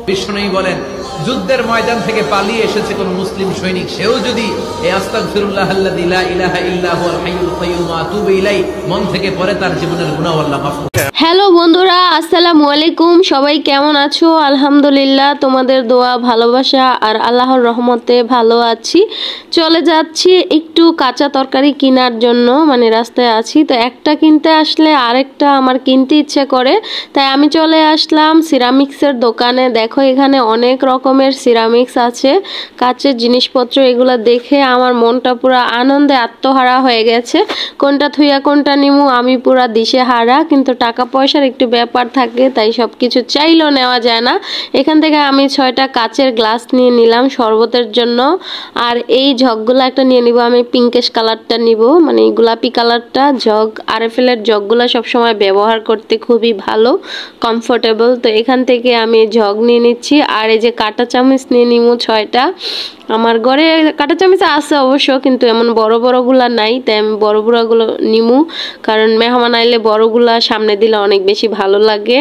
বিষ্ণুই বলেন যুদ্ধের ময়দান থেকে পালিয়ে এসেছে কোন মুসলিম সৈনিক, সেও যদি এই আস্তাগফিরুল্লাহ আল্লাযী লা ইলাহা ইল্লা হুয়াল হাইয়ুল কাইয়্যুম ওয়া আতুবু ইলাইহি মন থেকে পড়ে, তার জীবনের গুনাহ আল্লাহ মাফ করে। হ্যালো বন্ধুরা, আসসালামু আলাইকুম। সবাই কেমন আছো? আলহামদুলিল্লাহ, তোমাদের দোয়া ভালোবাসা আর আল্লাহর রহমতে ভালো আছি। চলে যাচ্ছি একটু কাঁচা তরকারি কেনার জন্য, মানে রাস্তায় আছি তো একটা কিনতে আসলে আরেকটা আমার কিনতে ইচ্ছে করে, তাই আমি চলে আসলাম সিরামিক্সের দোকানে। দেখো এখানে অনেক রকমের সিরামিক্স আছে, কাচের জিনিসপত্র। এগুলো দেখে আমার মনটা পুরো আনন্দে আত্মহারা হয়ে গেছে। কোনটা থুইয়া কোনটা নিমু আমি পুরা দিশে হারা, কিন্তু টাকা পয়সার একটু ব্যাপার থাকে, তাই সব কিছু চাইলেও নেওয়া যায় না। এখান থেকে আমি 6টা কাচের গ্লাস নিয়ে নিলাম শরবতের জন্য। আর এই জগগুলো একটা নিয়ে নিব, আমি পিঙ্কেশ কালারটা নিব, মানে গোলাপি কালারটা। জগ আরএফএলের জগগুলো সবসময় ব্যবহার করতে খুবই ভালো, কমফোর্টেবল। তো এখান থেকে আমি জগ নিয়ে নিচ্ছি। আর এই যে কাঁটা চামচ নিয়ে নিব 6টা। আমার ঘরে কাঁটা চামচ আছে অবশ্য, কিন্তু এমন বড় বড়গুলা নাই, তাই আমি বড় বড়গুলো নিমু, কারণ মেহমান আইলে বড়গুলা সামনে দিলে অনেক বেশি ভালো লাগে।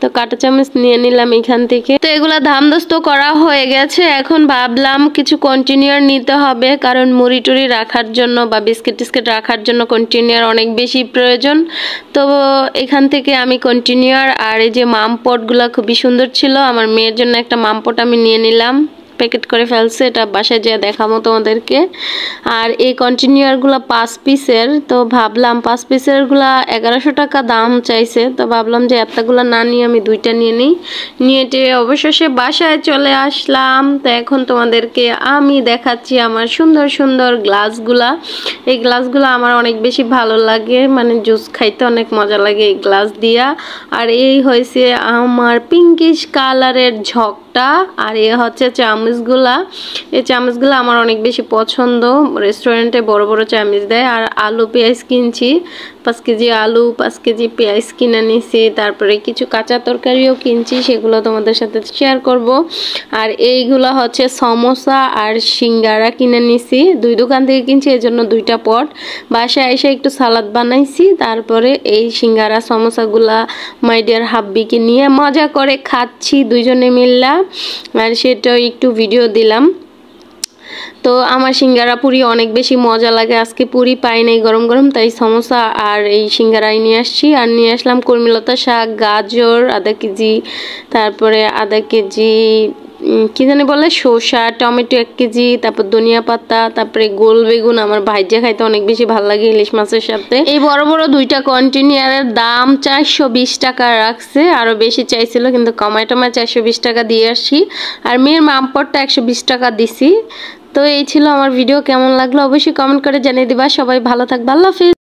তো কাঁটা চামচ নিয়ে নিলাম এখান থেকে। তো এগুলা দামদস্ত করা হয়ে গেছে। এখন ভাবলাম কিছু কন্টিনিউয়ার নিতে হবে, কারণ মুড়ি টুড়ি রাখার জন্য বা বিস্কিট টিস্কিট রাখার জন্য কন্টিনিউয়ার অনেক বেশি প্রয়োজন। তো এখান থেকে আমি কন্টিনিউয়ার আর এই যে মামপটগুলা খুবই সুন্দর ছিল, আমার মেয়ের জন্য একটা মামপট আমি নিয়ে নিলাম, প্যাকেট করে ফেলছে, এটা বাসায় যেয়ে দেখাবো তোমাদেরকে। আর এই কন্টিনিউয়ারগুলো 5 পিসের, তো ভাবলাম 5 পিসেরগুলা 1100 টাকা দাম চাইছে, তো ভাবলাম যে এতগুলো না নিয়ে আমি 2টা নিয়ে নিই। নিয়ে অবশেষে বাসায় চলে আসলাম। তো এখন তোমাদেরকে আমি দেখাচ্ছি আমার সুন্দর সুন্দর গ্লাসগুলা। এই গ্লাসগুলো আমার অনেক বেশি ভালো লাগে, মানে জুস খাইতে অনেক মজা লাগে এই গ্লাস দিয়া। আর এই হয়েছে আমার পিঙ্কিশ কালারের ঝকটা। আর এ হচ্ছে চামচগুলা। এই চামচগুলো আমার অনেক বেশি পছন্দ, রেস্টুরেন্টে বড় বড় চামচ দেয়। আর আলু পেঁয়াজ কিনছি, 5 কেজি আলু 5 কেজি পেঁয়াজ কিনে নিছি। তারপরে কিছু কাঁচা তরকারিও কিনছি, সেগুলো তোমাদের সাথে শেয়ার করব। আর এইগুলো হচ্ছে সমোসা আর সিঙ্গারা কিনে নিছি, 2 দোকান থেকে কিনছি, এই জন্য 2টা পট। বাসায় এসে একটু সালাদ বানাইছি, তারপরে এই সিঙ্গারা সমোসাগুলা মাই ডিয়ার হাব্বিকে নিয়ে মজা করে খাচ্ছি দুইজনে মিল্লা, আর সেটাও একটু ভিডিও দিলাম। তো আমার সিঙ্গারা পুরি অনেক বেশি মজা লাগে। আজকে পুরি পাই নাই গরম গরম, তাই সমোসা আর এই সিঙ্গারাই নিয়ে আসছি। আর নিয়ে আসলাম কর্মীলতা শাক, গাজর আধা কেজি, তারপরে আধা কেজি কি জানি বলে শসা, টমেটো 1 কেজি, তারপর ধনিয়া পাতা, তারপরে গোল বেগুন। আমার ভাইজা খাইতে অনেক বেশি ভালো লাগে ইলিশ মাছের সাথে। এই বড় বড় 2টা কন্টেনারের দাম 420 টাকা রাখছে, আরো বেশি চাইছিল কিন্তু কমায় টমায় 420 টাকা দিয়ে আসছি। আর মেয়ের মামপটটা 120 টাকা দিছি। তো এই ছিল আমার ভিডিও, কেমন লাগলো অবশ্যই কমেন্ট করে জানিয়ে দিবা। সবাই ভালো থাকবে, আল্লাহ হাফেজ।